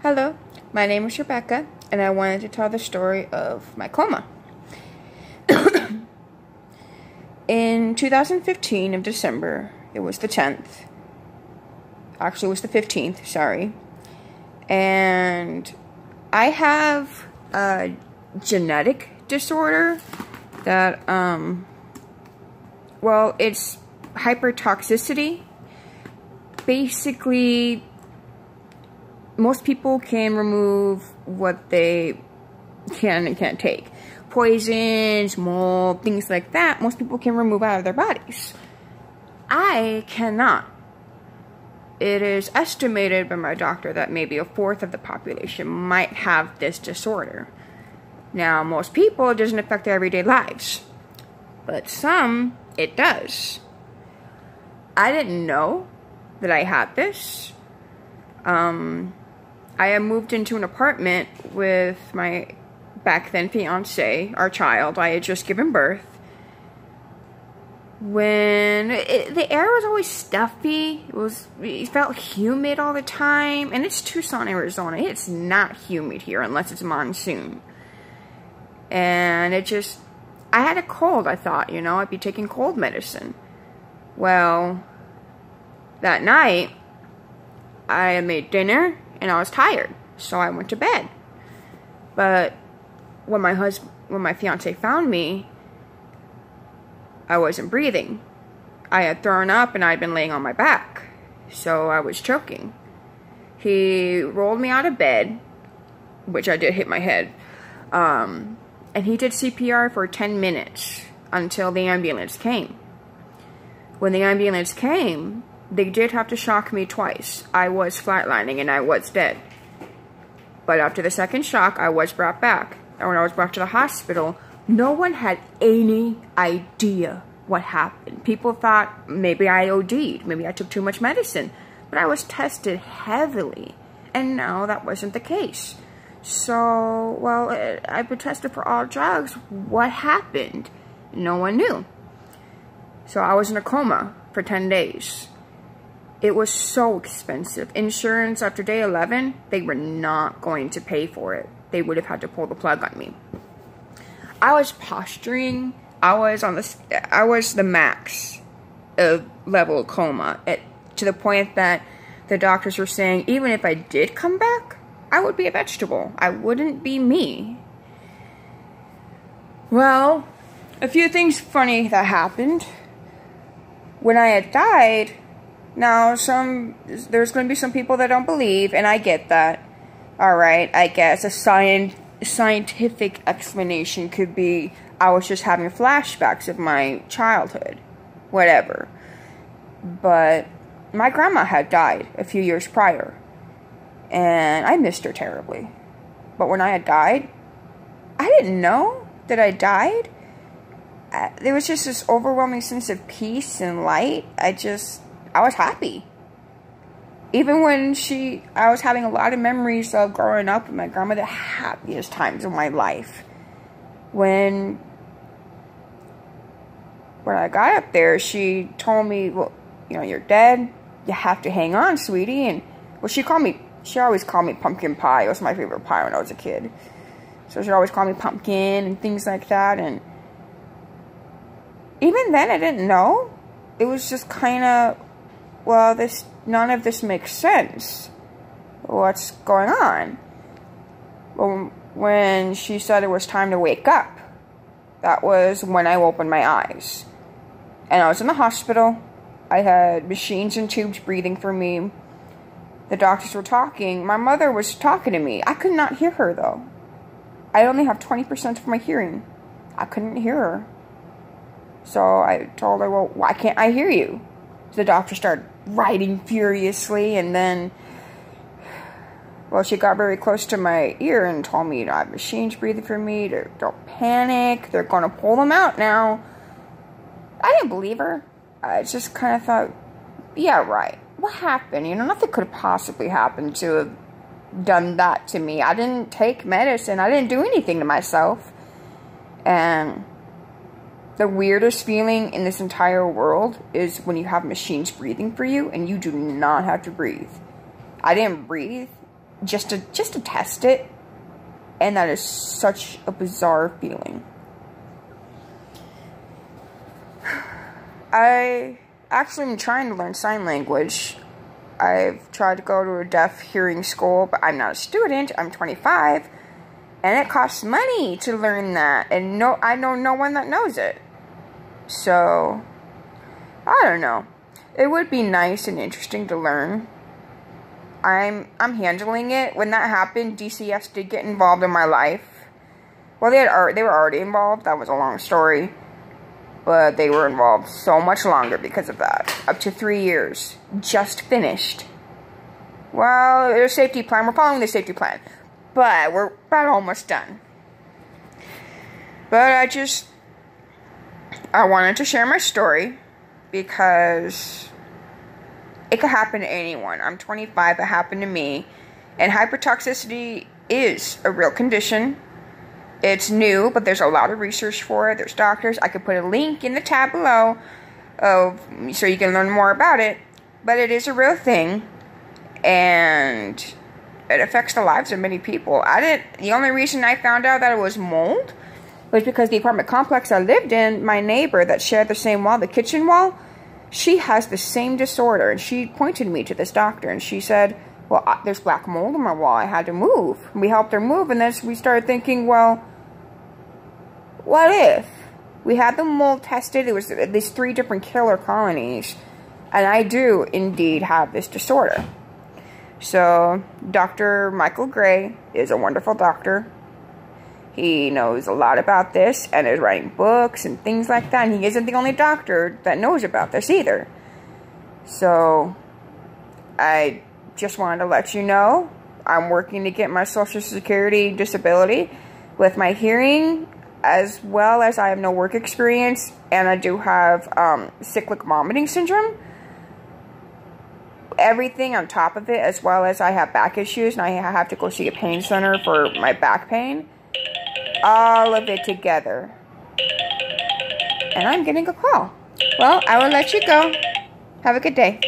Hello, my name is Rebecca, and I wanted to tell the story of my coma. In 2015 of December, it was the 10th. Actually, it was the 15th, sorry. And I have a genetic disorder that, it's hypertoxicity. Basically, most people can remove what they can and can't take. Poisons, mold, things like that, most people can remove out of their bodies. I cannot. It is estimated by my doctor that maybe a fourth of the population might have this disorder. Now, most people, it doesn't affect their everyday lives. But some, it does. I didn't know that I had this. I had moved into an apartment with my back then fiance, our child. I had just given birth. When the air was always stuffy, it felt humid all the time, and it's Tucson, Arizona. It's not humid here unless it's monsoon. And I had a cold. I thought, I'd be taking cold medicine. Well, that night, I made dinner, and I was tired, so I went to bed. But when my fiance found me, I wasn't breathing. I had thrown up, and I'd been laying on my back, so I was choking. He rolled me out of bed, which I did hit my head, and he did CPR for 10 minutes until the ambulance came. When the ambulance came, they did have to shock me twice. I was flatlining and I was dead. But after the second shock, I was brought back. And when I was brought to the hospital, no one had any idea what happened. People thought maybe I OD'd. Maybe I took too much medicine. But I was tested heavily. And no, that wasn't the case. So, I've been tested for all drugs. What happened? No one knew. So I was in a coma for 10 days. It was so expensive. Insurance, after day 11, they were not going to pay for it. They would have had to pull the plug on me. I was posturing. I was the max of level of coma, to the point that the doctors were saying, even if I did come back, I would be a vegetable. I wouldn't be me. Well, a few things funny that happened. When I had died, now, there's going to be some people that don't believe, and I get that. Alright, I guess a scientific explanation could be I was just having flashbacks of my childhood. Whatever. But my grandma had died a few years prior, and I missed her terribly. But when I had died, I didn't know that I died. There was just this overwhelming sense of peace and light. I was happy. Even when I was having a lot of memories of growing up with my grandma, the happiest times of my life. When I got up there, she told me, well, you're dead. You have to hang on, sweetie. And, she always called me pumpkin pie. It was my favorite pie when I was a kid. So she'd always call me pumpkin and things like that. And even then, I didn't know. It was just kind of, none of this makes sense. What's going on? Well, when she said it was time to wake up, that was when I opened my eyes. And I was in the hospital. I had machines and tubes breathing for me. The doctors were talking. My mother was talking to me. I could not hear her, though. I only have 20% of my hearing. I couldn't hear her. So I told her, well, why can't I hear you? The doctor started writing furiously, and then, she got very close to my ear and told me, I have machines breathing for me, don't panic, they're going to pull them out now. I didn't believe her. I just kind of thought, yeah, right. What happened? Nothing could have possibly happened to have done that to me. I didn't take medicine. I didn't do anything to myself. And the weirdest feeling in this entire world is when you have machines breathing for you and you do not have to breathe. I didn't breathe. just to test it. And that is such a bizarre feeling. I actually am trying to learn sign language. I've tried to go to a deaf hearing school, but I'm not a student. I'm 25. And it costs money to learn that. And I know no one that knows it. So, I don't know. It would be nice and interesting to learn. I'm handling it. When that happened, DCS did get involved in my life. Well, they were already involved. That was a long story. But they were involved so much longer because of that. Up to 3 years. Just finished. Well, there's a safety plan. We're following the safety plan. But we're about almost done. But I wanted to share my story. Because it could happen to anyone. I'm 25. It happened to me. And hypertoxicity is a real condition. It's new, but there's a lot of research for it. There's doctors. I could put a link in the tab below so you can learn more about it. But it is a real thing. And it affects the lives of many people. The only reason I found out that it was mold was because the apartment complex I lived in, my neighbor that shared the same wall, the kitchen wall, she has the same disorder. And she pointed me to this doctor. And she said, well, there's black mold on my wall. I had to move. We helped her move. And then we started thinking, well, what if? We had the mold tested. It was these 3 different killer colonies. And I do indeed have this disorder. So, Dr. Michael Gray is a wonderful doctor. He knows a lot about this and is writing books and things like that. And he isn't the only doctor that knows about this either. So, I just wanted to let you know I'm working to get my Social Security disability with my hearing, as well as I have no work experience. And I do have cyclic vomiting syndrome. Everything on top of it, as well as I have back issues and I have to go see a pain center for my back pain. All of it together. And I'm getting a call. Well, I will let you go. Have a good day.